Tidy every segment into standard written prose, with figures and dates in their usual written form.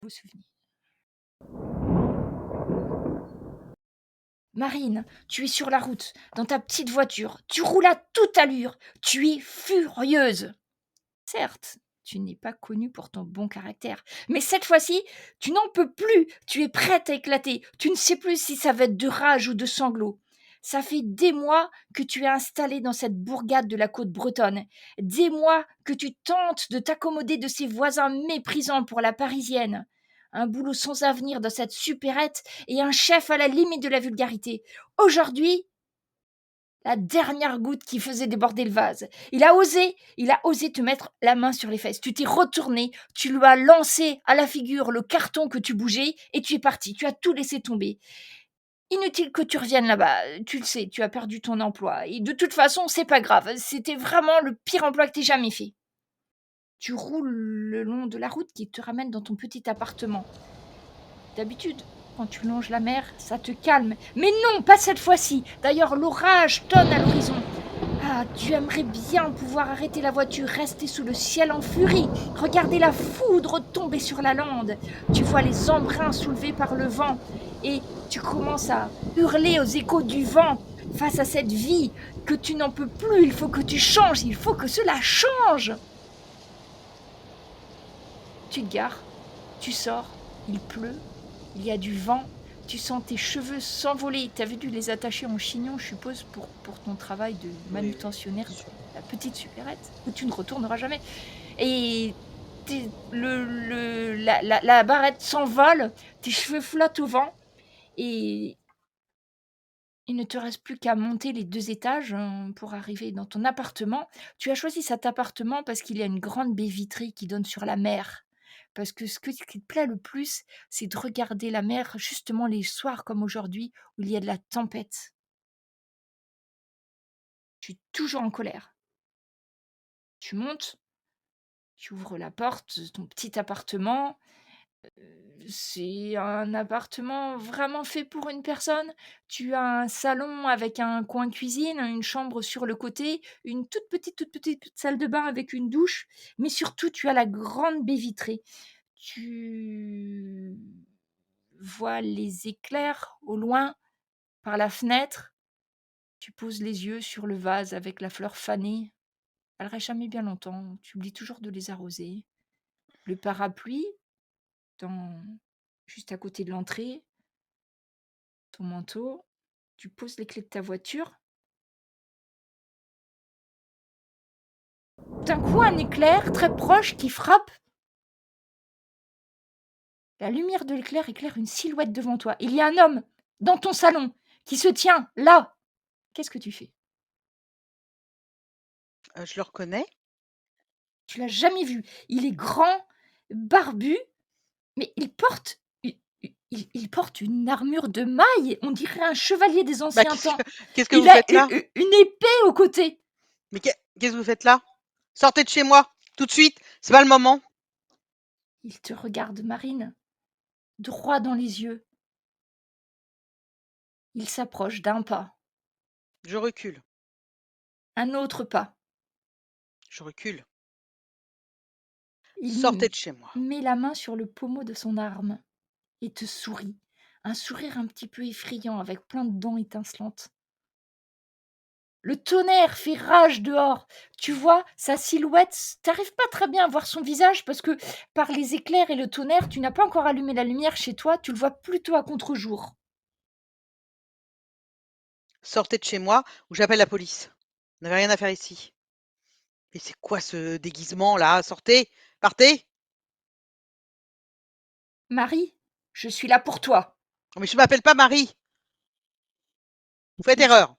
beau souvenir. Marine, tu es sur la route, dans ta petite voiture, tu roules à toute allure, tu es furieuse. Certes, tu n'es pas connue pour ton bon caractère, mais cette fois-ci, tu n'en peux plus, tu es prête à éclater, tu ne sais plus si ça va être de rage ou de sanglots. Ça fait des mois que tu es installée dans cette bourgade de la côte bretonne, des mois que tu tentes de t'accommoder de ces voisins méprisants pour la parisienne. Un boulot sans avenir dans cette supérette et un chef à la limite de la vulgarité. Aujourd'hui, la dernière goutte qui faisait déborder le vase. Il a osé te mettre la main sur les fesses. Tu t'es retourné, tu lui as lancé à la figure le carton que tu bougeais et tu es parti. Tu as tout laissé tomber. Inutile que tu reviennes là-bas. Tu le sais, tu as perdu ton emploi. Et de toute façon, c'est pas grave. C'était vraiment le pire emploi que tu aies jamais fait. Tu roules le long de la route qui te ramène dans ton petit appartement. D'habitude, quand tu longes la mer, ça te calme. Mais non, pas cette fois-ci. D'ailleurs, l'orage tonne à l'horizon. Ah, tu aimerais bien pouvoir arrêter la voiture, rester sous le ciel en furie, regarder la foudre tomber sur la lande. Tu vois les embruns soulevés par le vent et tu commences à hurler aux échos du vent face à cette vie que tu n'en peux plus. Il faut que tu changes, il faut que cela change. Tu te gares, tu sors, il pleut, il y a du vent, tu sens tes cheveux s'envoler. Tu avais dû les attacher en chignon, je suppose, pour ton travail de manutentionnaire de la petite supérette, où tu ne retourneras jamais. Et la barrette s'envole, tes cheveux flottent au vent, et il ne te reste plus qu'à monter les 2 étages pour arriver dans ton appartement. Tu as choisi cet appartement parce qu'il y a une grande baie vitrée qui donne sur la mer. Parce que ce qui te plaît le plus, c'est de regarder la mer justement les soirs comme aujourd'hui où il y a de la tempête. Tu es toujours en colère. Tu montes, tu ouvres la porte de ton petit appartement. C'est un appartement vraiment fait pour une personne. Tu as un salon avec un coin cuisine, une chambre sur le côté, une toute petite salle de bain avec une douche, mais surtout tu as la grande baie vitrée. Tu vois les éclairs au loin par la fenêtre. Tu poses les yeux sur le vase avec la fleur fanée. Elle reste jamais bien longtemps. Tu oublies toujours de les arroser. Le parapluie dans juste à côté de l'entrée, ton manteau, tu poses les clés de ta voiture. D'un coup, un éclair très proche qui frappe. La lumière de l'éclair éclaire une silhouette devant toi. Il y a un homme dans ton salon qui se tient là. Qu'est-ce que tu fais? Je le reconnais. Tu l'as jamais vu. Il est grand, barbu, mais il porte une armure de maille. On dirait un chevalier des Bah, anciens temps. qu'est-ce que vous Il a faites là? une épée au côté. Mais qu'est-ce que vous faites là? Sortez de chez moi, tout de suite, c'est pas le moment. Il te regarde, Marine, droit dans les yeux. Il s'approche d'un pas, Je recule, un autre pas. je recule. Il Sortez de chez moi. met la main sur le pommeau de son arme et te sourit. Un sourire un petit peu effrayant avec plein de dents étincelantes. Le tonnerre fait rage dehors. Tu vois sa silhouette. T'arrives pas très bien à voir son visage parce que par les éclairs et le tonnerre, tu n'as pas encore allumé la lumière chez toi. Tu le vois plutôt à contre-jour. Sortez de chez moi ou j'appelle la police. Vous n'avez rien à faire ici. Et c'est quoi ce déguisement là? Sortez, partez. Marie, je suis là pour toi. Oh, mais je m'appelle pas Marie. Vous faites Il, f- erreur.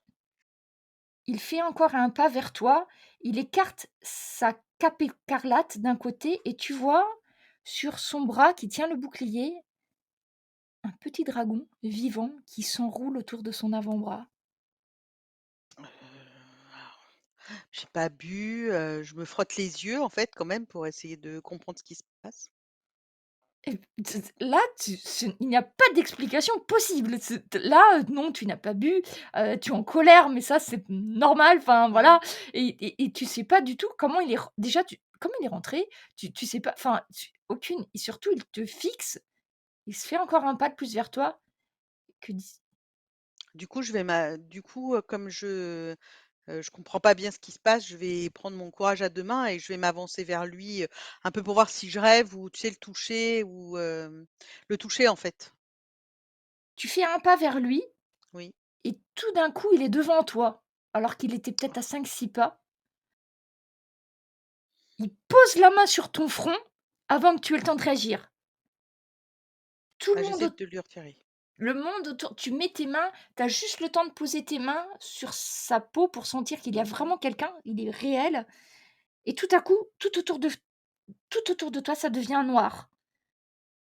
il fait encore un pas vers toi. Il écarte sa cape écarlate d'un côté et tu vois sur son bras qui tient le bouclier un petit dragon vivant qui s'enroule autour de son avant-bras. J'ai pas bu. Je me frotte les yeux en fait quand même pour essayer de comprendre ce qui se passe. Là, il n'y a pas d'explication possible. Là, non, tu n'as pas bu, tu es en colère, mais ça, c'est normal, enfin, Mmh. voilà. Et tu sais pas du tout comment il est... Déjà, comment il est rentré, tu sais pas... Enfin, aucune. Et surtout, il te fixe, il se fait encore un pas de plus vers toi que dis Du coup, comme je comprends pas bien ce qui se passe, je vais prendre mon courage à 2 mains et je vais m'avancer vers lui, un peu pour voir si je rêve ou tu sais, le toucher, en fait. tu fais un pas vers lui Oui. et tout d'un coup, il est devant toi, alors qu'il était peut-être à 5, 6 pas. Il pose la main sur ton front avant que tu aies le temps de réagir. Tout Ah, le monde j'essaie au de lui retirer. le monde autour, tu mets tes mains, tu as juste le temps de poser tes mains sur sa peau pour sentir qu'il y a vraiment quelqu'un, il est réel et tout à coup, tout autour de toi, ça devient noir.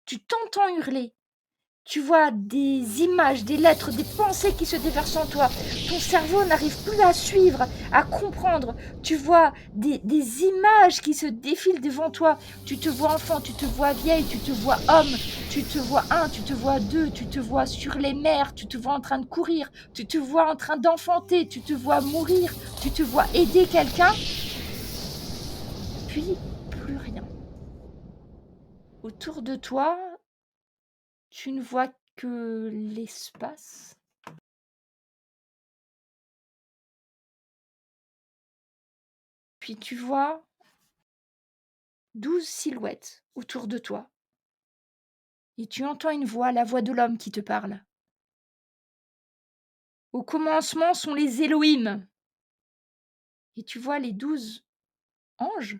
Tu t'entends hurler. Tu vois des images, des lettres, des pensées qui se déversent en toi. Ton cerveau n'arrive plus à suivre, à comprendre. Tu vois des images qui se défilent devant toi. Tu te vois enfant, tu te vois vieille, tu te vois homme, tu te vois un, tu te vois deux, tu te vois sur les mers, tu te vois en train de courir, tu te vois en train d'enfanter, tu te vois mourir, tu te vois aider quelqu'un. Puis, plus rien. Autour de toi, tu ne vois que l'espace. Puis tu vois 12 silhouettes autour de toi. Et tu entends une voix, la voix de l'homme qui te parle. Au commencement sont les Elohim. Et tu vois les 12 anges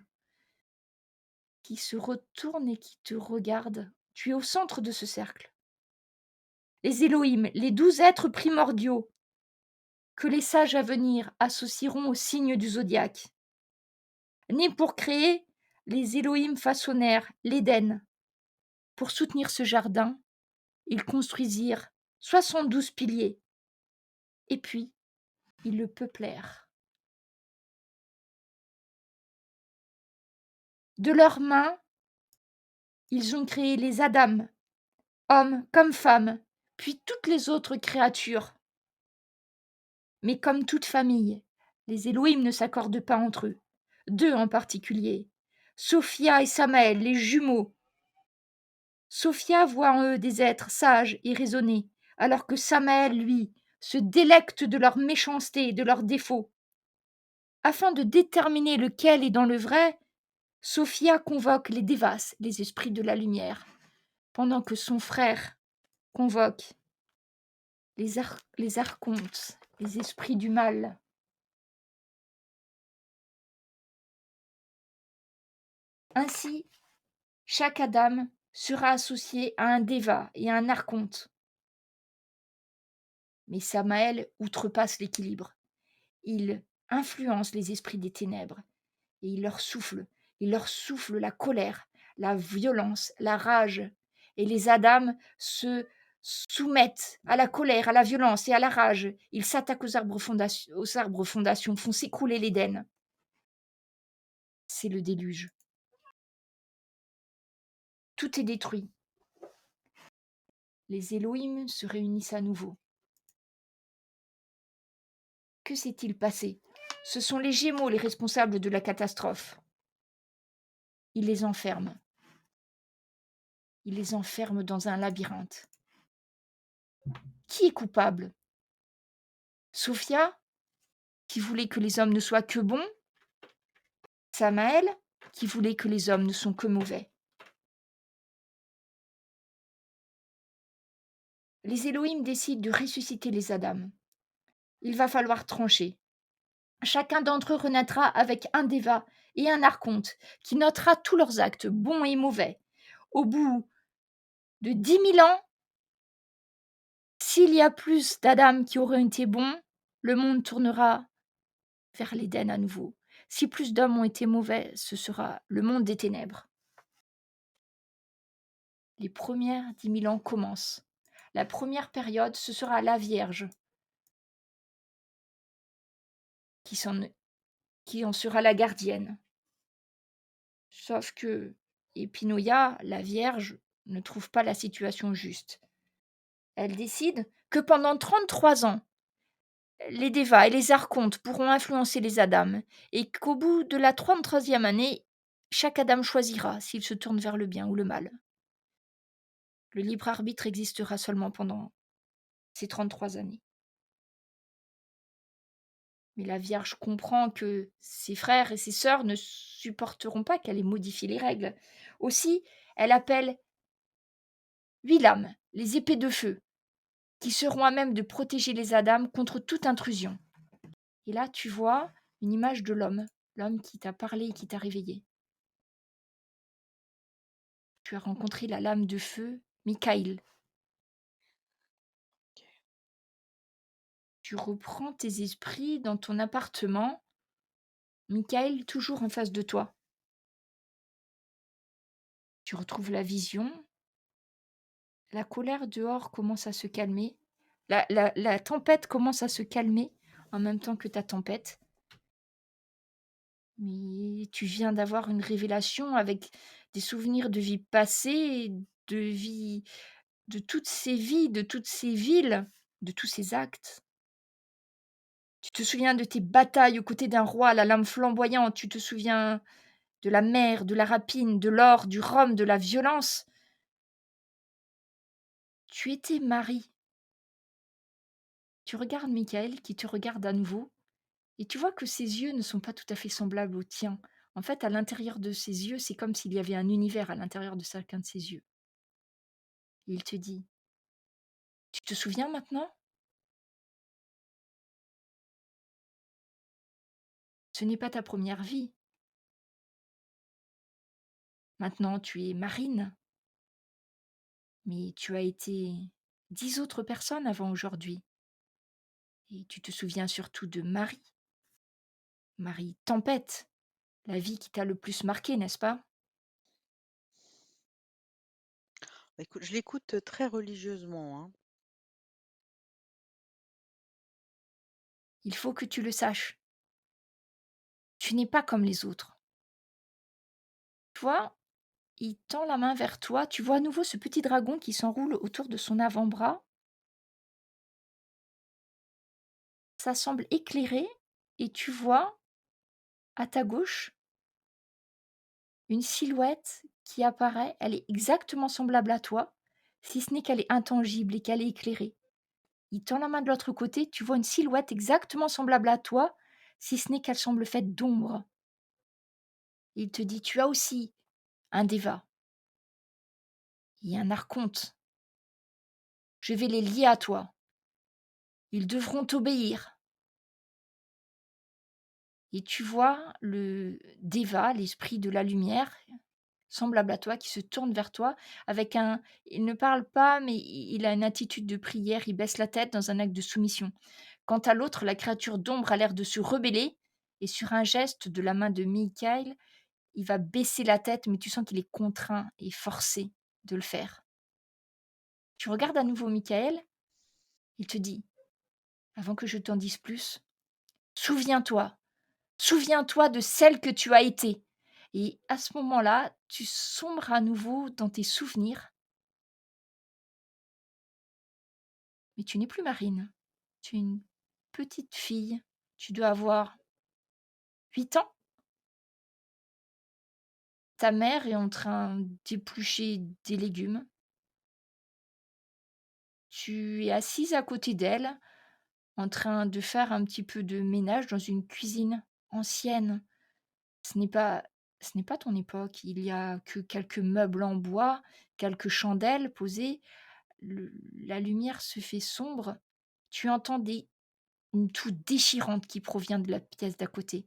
qui se retournent et qui te regardent. Tu es au centre de ce cercle. Les Elohim, les 12 êtres primordiaux que les sages à venir associeront au signe du zodiaque. Nés pour créer, les Elohim façonnèrent l'Éden. Pour soutenir ce jardin, ils construisirent 72 piliers. Et puis, ils le peuplèrent. De leurs mains, ils ont créé les Adam, hommes comme femmes, puis toutes les autres créatures. Mais comme toute famille, les Elohim ne s'accordent pas entre eux. Deux en particulier, Sophia et Samaël, les jumeaux. Sophia voit en eux des êtres sages et raisonnés, alors que Samaël, lui, se délecte de leur méchanceté et de leurs défauts. Afin de déterminer lequel est dans le vrai, Sophia convoque les Devas, les esprits de la lumière, pendant que son frère convoque les archontes, les esprits du mal. Ainsi, chaque Adam sera associé à un Deva et à un archonte. Mais Samaël outrepasse l'équilibre. Il influence les esprits des ténèbres et il leur souffle la colère, la violence, la rage. Et les Adam se soumettent à la colère, à la violence et à la rage. Ils s'attaquent aux arbres fondations, font s'écrouler l'Éden. C'est le déluge. Tout est détruit. Les Elohim se réunissent à nouveau. Que s'est-il passé? Ce sont les Gémeaux les responsables de la catastrophe. Ils les enferment. Ils les enferment dans un labyrinthe. Qui est coupable? Sophia, qui voulait que les hommes ne soient que bons? Samaël, qui voulait que les hommes ne sont que mauvais? Les Elohim décident de ressusciter les Adam. Il va falloir trancher. Chacun d'entre eux renaîtra avec un Deva et un archonte qui notera tous leurs actes, bons et mauvais. Au bout de 10 000 ans, s'il y a plus d'Adam qui auront été bons, le monde tournera vers l'Éden à nouveau. Si plus d'hommes ont été mauvais, ce sera le monde des ténèbres. Les premières 10 000 ans commencent. La première période, ce sera la Vierge qui en sera la gardienne. Sauf que Epinoïa, la Vierge, ne trouve pas la situation juste. Elle décide que pendant 33 ans, les Devas et les archontes pourront influencer les Adam, et qu'au bout de la 33e année, Chaque Adam choisira s'il se tourne vers le bien ou le mal. Le libre arbitre existera seulement pendant ces 33 années. Mais la Vierge comprend que ses frères et ses sœurs ne supporteront pas qu'elle ait modifié les règles. Aussi, elle appelle 8 lames, les épées de feu, qui seront à même de protéger les Adams contre toute intrusion. Et là, tu vois une image de l'homme qui t'a parlé et qui t'a réveillé. Tu as rencontré la lame de feu, Michael. Tu reprends tes esprits dans ton appartement, Michael toujours en face de toi. Tu retrouves la vision, la colère dehors commence à se calmer, la tempête commence à se calmer en même temps que ta tempête. Mais tu viens d'avoir une révélation avec des souvenirs de vie passée, de vie, de toutes ces vies, de toutes ces villes, de tous ces actes. Tu te souviens de tes batailles aux côtés d'un roi à la lame flamboyante, tu te souviens de la mer, de la rapine, de l'or, du rhum, de la violence. Tu étais Marie. Tu regardes Michael qui te regarde à nouveau et tu vois que ses yeux ne sont pas tout à fait semblables aux tiens. En fait, à l'intérieur de ses yeux, c'est comme s'il y avait un univers à l'intérieur de chacun de ses yeux. Et il te dit: «Tu te souviens maintenant? Ce n'est pas ta première vie. Maintenant, tu es marine, mais tu as été 10 autres personnes avant aujourd'hui. Et tu te souviens surtout de Marie, Marie Tempête, la vie qui t'a le plus marqué, n'est-ce pas? Bah, écoute, je l'écoute, très religieusement, hein. Il faut que tu le saches. Tu n'es pas comme les autres. Tu vois, il tend la main vers toi, tu vois à nouveau ce petit dragon qui s'enroule autour de son avant-bras. Ça semble éclairé et tu vois, à ta gauche, une silhouette qui apparaît. Elle est exactement semblable à toi, si ce n'est qu'elle est intangible et qu'elle est éclairée. Il tend la main de l'autre côté, tu vois une silhouette exactement semblable à toi, si ce n'est qu'elle semble faite d'ombre. Il te dit: «Tu as aussi un déva et un archonte. Je vais les lier à toi. Ils devront t'obéir.» Et tu vois le déva, l'esprit de la lumière, semblable à toi, qui se tourne vers toi avec un il ne parle pas, mais il a une attitude de prière, il baisse la tête dans un acte de soumission. Quant à l'autre, la créature d'ombre a l'air de se rebeller et sur un geste de la main de Michael, il va baisser la tête, mais tu sens qu'il est contraint et forcé de le faire. Tu regardes à nouveau Michael, il te dit: «Avant que je t'en dise plus, souviens-toi, souviens-toi de celle que tu as été.» Et à ce moment-là, tu sombres à nouveau dans tes souvenirs, mais tu n'es plus Marine. Tu es une petite fille. Tu dois avoir 8 ans. Ta mère est en train d'éplucher des légumes. Tu es assise à côté d'elle, en train de faire un petit peu de ménage dans une cuisine ancienne. Ce n'est pas ce n'est pas ton époque. Il y a que quelques meubles en bois, quelques chandelles posées. La lumière se fait sombre. Tu entends une toux déchirante qui provient de la pièce d'à côté.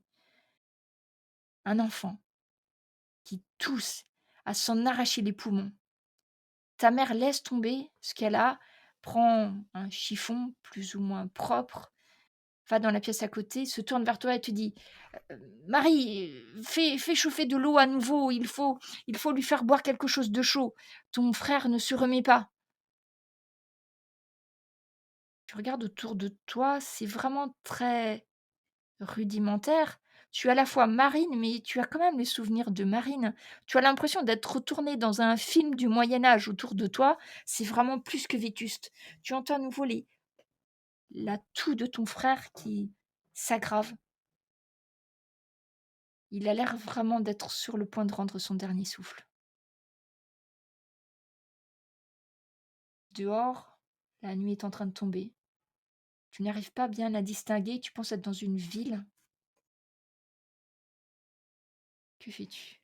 Un enfant qui tousse à s'en arracher les poumons. Ta mère laisse tomber ce qu'elle a, prend un chiffon plus ou moins propre, va dans la pièce à côté, se tourne vers toi et te dit: «Marie, fais chauffer de l'eau à nouveau, il faut lui faire boire quelque chose de chaud. Ton frère ne se remet pas.» Tu regardes autour de toi, c'est vraiment très rudimentaire. Tu es à la fois marine, mais tu as quand même les souvenirs de marine. Tu as l'impression d'être retourné dans un film du Moyen Âge autour de toi, c'est vraiment plus que vétuste. Tu entends à nouveau la toux de ton frère qui s'aggrave. Il a l'air vraiment d'être sur le point de rendre son dernier souffle. Dehors, la nuit est en train de tomber. Tu n'arrives pas bien à distinguer, tu penses être dans une ville. Que fais-tu?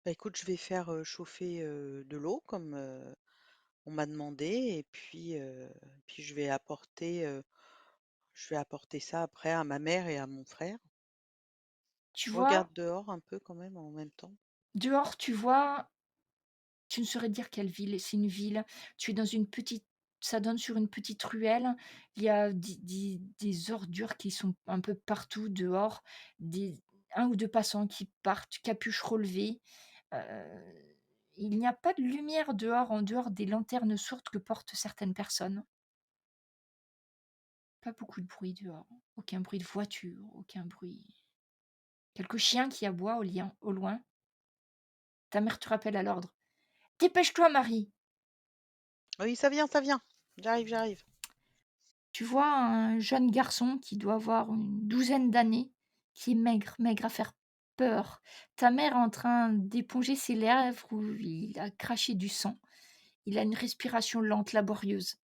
Bah, écoute, je vais faire, chauffer, de l'eau comme, on m'a demandé et puis je vais apporter ça après à ma mère et à mon frère. Tu Je vois, regarde dehors un peu quand même en même temps. dehors, tu vois, tu ne saurais dire quelle ville, c'est une ville. Tu es dans une petite ça donne sur une petite ruelle. Il y a des ordures qui sont un peu partout dehors, des 1 ou 2 passants qui partent, capuche relevée. Heu, il n'y a pas de lumière dehors, en dehors des lanternes sourdes que portent certaines personnes. Pas beaucoup de bruit dehors, aucun bruit de voiture, aucun bruit. Quelques chiens qui aboient au loin. Ta mère te rappelle à l'ordre: «Dépêche-toi, Marie!» Oui, ça vient, ça vient. J'arrive, j'arrive. Tu vois un jeune garçon qui doit avoir une douzaine d'années, qui est maigre, maigre à faire peur. Ta mère est en train d'éponger ses lèvres où il a craché du sang. Il a une respiration lente, laborieuse.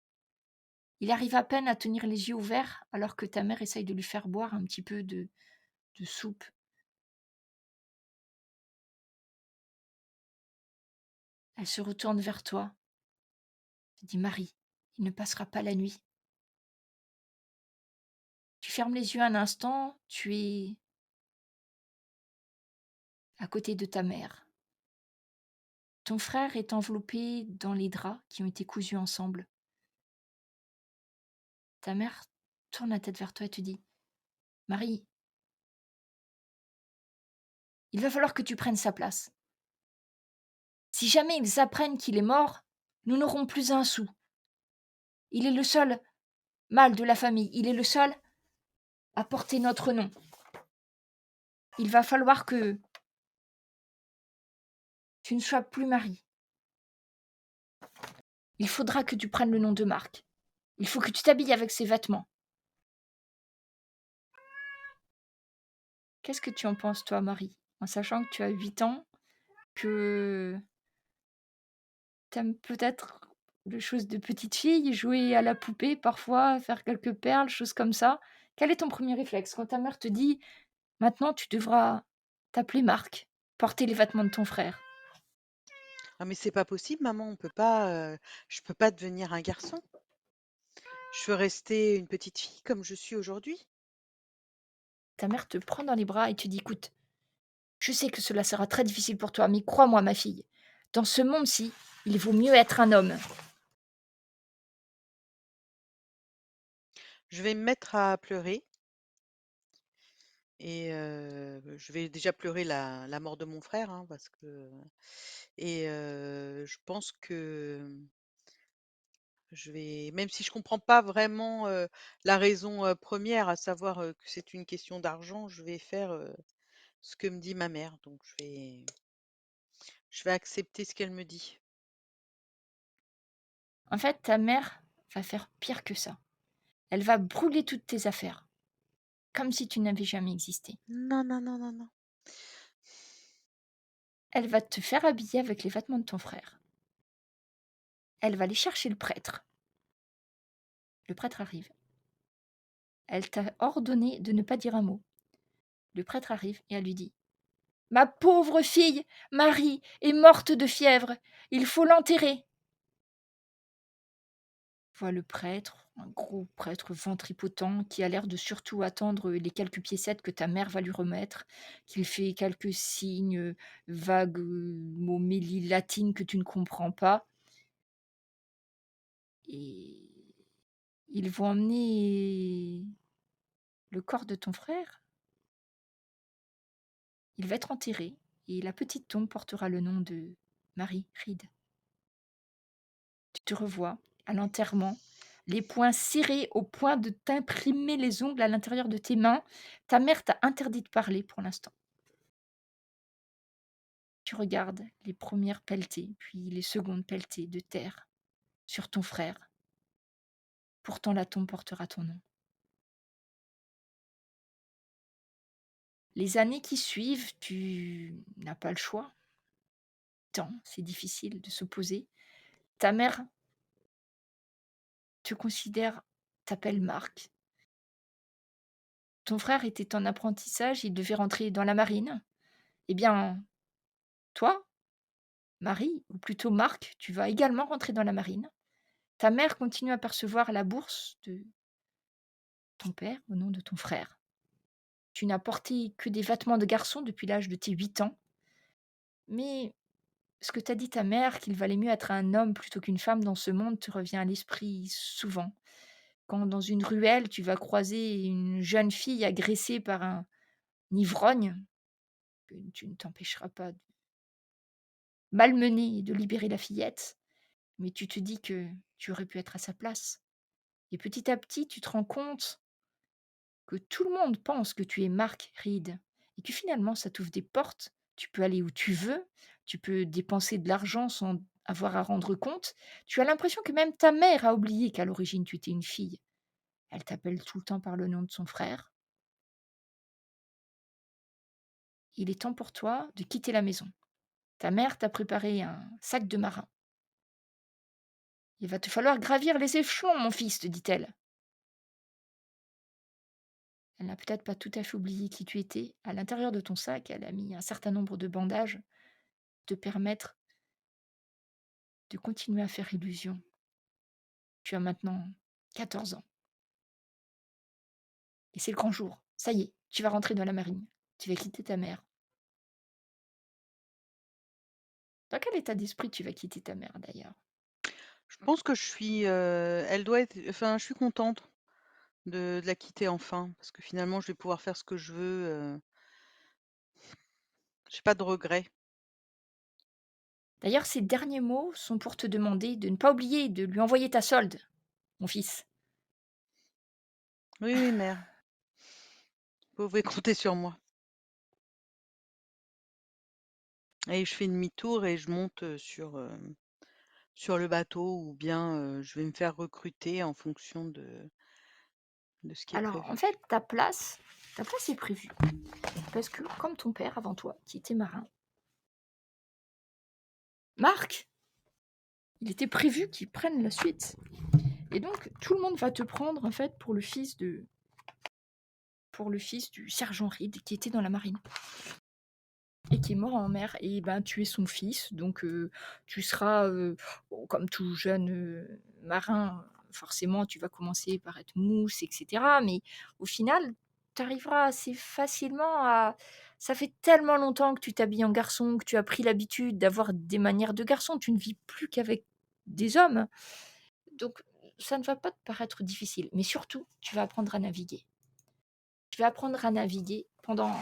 Il arrive à peine à tenir les yeux ouverts alors que ta mère essaye de lui faire boire un petit peu de soupe. Elle se retourne vers toi. Elle dit: «Marie, il ne passera pas la nuit.» Tu fermes les yeux un instant, tu es à côté de ta mère. Ton frère est enveloppé dans les draps qui ont été cousus ensemble. Ta mère tourne la tête vers toi et te dit: «Marie, il va falloir que tu prennes sa place. Si jamais ils apprennent qu'il est mort, nous n'aurons plus un sou. Il est le seul mâle de la famille, il est le seul à porter notre nom. Il va falloir que tu ne sois plus Marie. Il faudra que tu prennes le nom de Marc. Il faut que tu t'habilles avec ses vêtements.» Qu'est-ce que tu en penses, toi, Marie? En sachant que tu as 8 ans, que t'aimes peut-être les choses de petite fille, jouer à la poupée parfois, faire quelques perles, choses comme ça. Quel est ton premier réflexe quand ta mère te dit: «Maintenant, tu devras t'appeler Marc, porter les vêtements de ton frère»? «Ah mais c'est pas possible maman, on peut pas, je peux pas devenir un garçon. Je veux rester une petite fille comme je suis aujourd'hui». Ta mère te prend dans les bras et te dit: «Écoute, je sais que cela sera très difficile pour toi, mais crois-moi, ma fille, dans ce monde-ci, il vaut mieux être un homme.» Je vais me mettre à pleurer et je vais déjà pleurer la mort de mon frère, hein, parce que et je pense que je vais même si je comprends pas vraiment, la raison, 1, à savoir, que c'est une question d'argent, je vais faire, ce que me dit ma mère. Donc je vais accepter ce qu'elle me dit. En fait, ta mère va faire pire que ça. Elle va brûler toutes tes affaires, comme si tu n'avais jamais existé. Non, non, non, non, non. Elle va te faire habiller avec les vêtements de ton frère. Elle va aller chercher le prêtre. Le prêtre arrive. Elle t'a ordonné de ne pas dire un mot. Le prêtre arrive et elle lui dit: «Ma pauvre fille, Marie, est morte de fièvre. Il faut l'enterrer.» Vois le prêtre, un gros prêtre ventripotent qui a l'air de surtout attendre les quelques piécettes que ta mère va lui remettre, qu'il fait quelques signes, vagues, mots méli latines que tu ne comprends pas. Et ils vont emmener le corps de ton frère. Il va être enterré et la petite tombe portera le nom de Marie Reed. Tu te revois à l'enterrement, les poings serrés au point de t'imprimer les ongles à l'intérieur de tes mains. Ta mère t'a interdit de parler pour l'instant. Tu regardes les premières pelletées, puis les secondes pelletées de terre sur ton frère. Pourtant la tombe portera ton nom. Les années qui suivent, tu n'as pas le choix. Tant, c'est difficile de s'opposer. Ta mère te considère t'appelle Marc. Ton frère était en apprentissage, il devait rentrer dans la marine. Eh bien, toi, Marie, ou plutôt Marc, tu vas également rentrer dans la marine. Ta mère continue à percevoir la bourse de ton père au nom de ton frère. Tu n'as porté que des vêtements de garçon depuis l'âge de tes 8 ans. Mais ce que t'a dit ta mère, qu'il valait mieux être un homme plutôt qu'une femme dans ce monde, te revient à l'esprit souvent. Quand dans une ruelle, tu vas croiser une jeune fille agressée par un ivrogne, que tu ne t'empêcheras pas de malmener et de libérer la fillette, mais tu te dis que tu aurais pu être à sa place. Et petit à petit, tu te rends compte que tout le monde pense que tu es Mark Reed et que finalement, ça t'ouvre des portes. Tu peux aller où tu veux, tu peux dépenser de l'argent sans avoir à rendre compte. Tu as l'impression que même ta mère a oublié qu'à l'origine, tu étais une fille. Elle t'appelle tout le temps par le nom de son frère. Il est temps pour toi de quitter la maison. Ta mère t'a préparé un sac de marin. Il va te falloir gravir les échelons, mon fils, te dit-elle. Elle n'a peut-être pas tout à fait oublié qui tu étais. À l'intérieur de ton sac, elle a mis un certain nombre de bandages te permettre de continuer à faire illusion. Tu as maintenant 14 ans. Et c'est le grand jour. Ça y est, tu vas rentrer dans la marine. Tu vas quitter ta mère. Dans quel état d'esprit tu vas quitter ta mère d'ailleurs? Je pense que elle doit être enfin, je suis contente de la quitter enfin, parce que finalement, je vais pouvoir faire ce que je veux, j'ai pas de regrets. D'ailleurs, ces derniers mots sont pour te demander de ne pas oublier de lui envoyer ta solde, mon fils. Oui, oui, mère, vous pouvez compter sur moi et je fais demi-tour et je monte, sur le bateau ou bien, je vais me faire recruter en fonction de ce qui est Alors, en prévu. fait, ta place est prévue. Parce que, comme ton père avant toi, qui était marin, Marc, il était prévu qu'il prenne la suite. Et donc, tout le monde va te prendre, en fait, pour le fils du sergent Reed, qui était dans la marine. Et qui est mort en mer. Et ben, tu es son fils, donc tu seras, comme tout jeune marin, forcément, tu vas commencer par être mousse, etc. Mais au final, tu arriveras assez facilement à... Ça fait tellement longtemps que tu t'habilles en garçon, que tu as pris l'habitude d'avoir des manières de garçon, tu ne vis plus qu'avec des hommes. Donc, ça ne va pas te paraître difficile. Mais surtout, tu vas apprendre à naviguer. Tu vas apprendre à naviguer pendant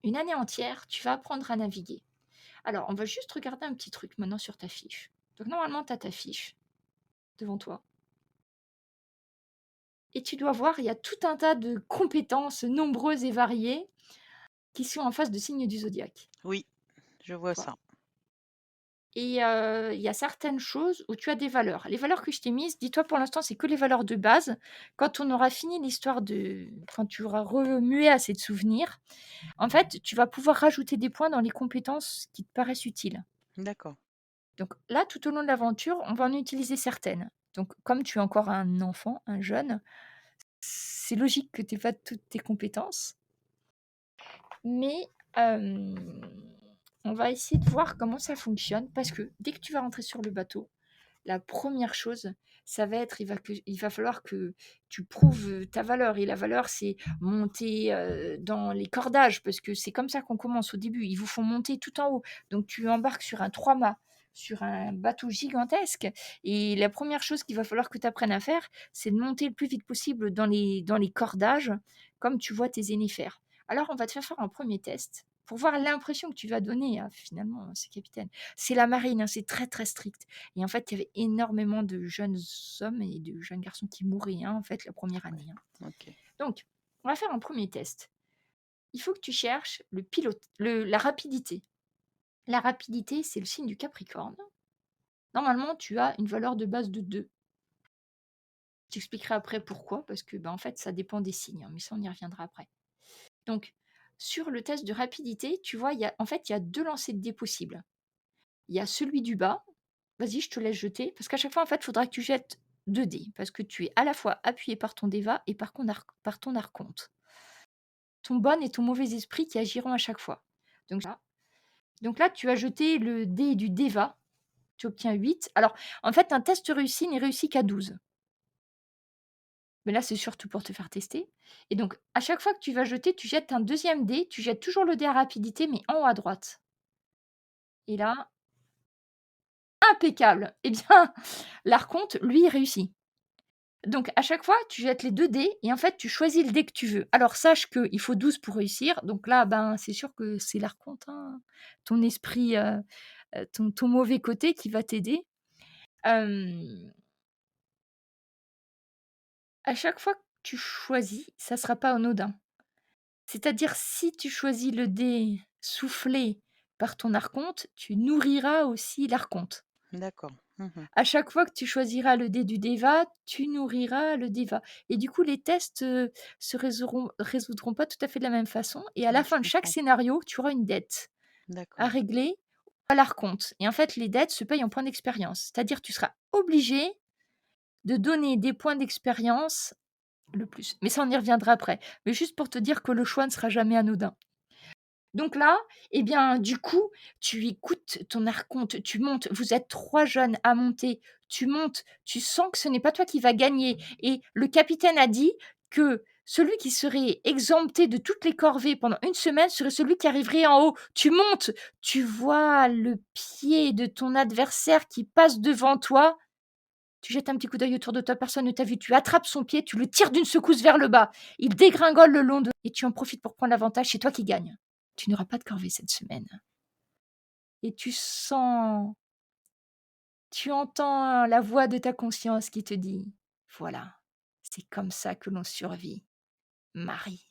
une année entière, tu vas apprendre à naviguer. Alors, on va juste regarder un petit truc maintenant sur ta fiche. Donc, normalement, tu as ta fiche devant toi. Et tu dois voir, il y a tout un tas de compétences nombreuses et variées qui sont en face de signes du zodiaque. Oui, je vois Voilà. ça. Et il y a certaines choses où tu as des valeurs. Les valeurs que je t'ai mises, dis-toi pour l'instant, c'est que les valeurs de base. Quand on aura fini l'histoire de... Quand tu auras remué assez de souvenirs, en fait, tu vas pouvoir rajouter des points dans les compétences qui te paraissent utiles. D'accord. Donc là, tout au long de l'aventure, on va en utiliser certaines. Donc, comme tu es encore un enfant, un jeune, c'est logique que tu aies pas toutes tes compétences. Mais on va essayer de voir comment ça fonctionne. Parce que dès que tu vas rentrer sur le bateau, la première chose, ça va être, il va falloir que tu prouves ta valeur. Et la valeur, c'est monter dans les cordages, parce que c'est comme ça qu'on commence au début. Ils vous font monter tout en haut. Donc tu embarques sur un 3 mâts, sur un bateau gigantesque. Et la première chose qu'il va falloir que tu apprennes à faire, c'est de monter le plus vite possible dans les cordages, comme tu vois tes aînés faire. Alors on va te faire un premier test pour voir l'impression que tu vas donner finalement à ces capitaines. C'est la marine, hein, c'est très très strict. Et en fait, il y avait énormément de jeunes hommes et de jeunes garçons qui mouraient, hein, en fait, la première année, hein. OK. Donc, on va faire un premier test. Il faut que tu cherches le pilote, la rapidité. La rapidité, c'est le signe du Capricorne. Normalement, tu as une valeur de base de 2. Je t'expliquerai après pourquoi, parce que en fait, ça dépend des signes, hein, mais ça, on y reviendra après. Donc, sur le test de rapidité, tu vois, il y a 2 lancers de dés possibles. Il y a celui du bas. Vas-y, je te laisse jeter, parce qu'à chaque fois, en fait, il faudra que tu jettes 2 dés, parce que tu es à la fois appuyé par ton déva et par ton archonte. Ton bon et ton mauvais esprit qui agiront à chaque fois. Donc là, tu as jeté le dé du déva, tu obtiens 8. Alors, en fait, un test réussi n'est réussi qu'à 12. Mais là, c'est surtout pour te faire tester. Et donc, à chaque fois que tu vas jeter, tu jettes un deuxième dé, tu jettes toujours le dé à rapidité, mais en haut à droite. Et là, impeccable. Eh bien, l'archonte, lui, réussit. Donc, à chaque fois, tu jettes les 2 dés et en fait, tu choisis le dé que tu veux. Alors, sache qu'il faut 12 pour réussir. Donc là, ben, c'est sûr que c'est l'archonte, hein, ton esprit, ton mauvais côté qui va t'aider. Hem, à chaque fois que tu choisis, ça sera pas anodin. C'est-à-dire, si tu choisis le dé soufflé par ton archonte, tu nourriras aussi l'archonte. D'accord. Mmh. À chaque fois que tu choisiras le dé du déva, tu nourriras le déva. Et du coup, les tests, se résoudront pas tout à fait de la même façon et à la Ouais, je fin de chaque comprends. scénario, tu auras une dette à D'accord. régler à l'archonte et en fait, les dettes se payent en points d'expérience. C'est-à-dire, tu seras obligé de donner des points d'expérience le plus. Mais ça, on y reviendra après. Mais juste pour te dire que le choix ne sera jamais anodin. Donc là, eh bien, du coup, tu écoutes ton archonte, tu montes, vous êtes 3 jeunes à monter, tu montes, tu sens que ce n'est pas toi qui vas gagner et le capitaine a dit que celui qui serait exempté de toutes les corvées pendant une semaine serait celui qui arriverait en haut. Tu montes, tu vois le pied de ton adversaire qui passe devant toi, tu jettes un petit coup d'œil autour de toi, personne ne t'a vu, tu attrapes son pied, tu le tires d'une secousse vers le bas. Il dégringole le long de et tu en profites pour prendre l'avantage, c'est toi qui gagnes. Tu n'auras pas de corvée cette semaine. Et tu entends la voix de ta conscience qui te dit: «Voilà, c'est comme ça que l'on survit, Marie».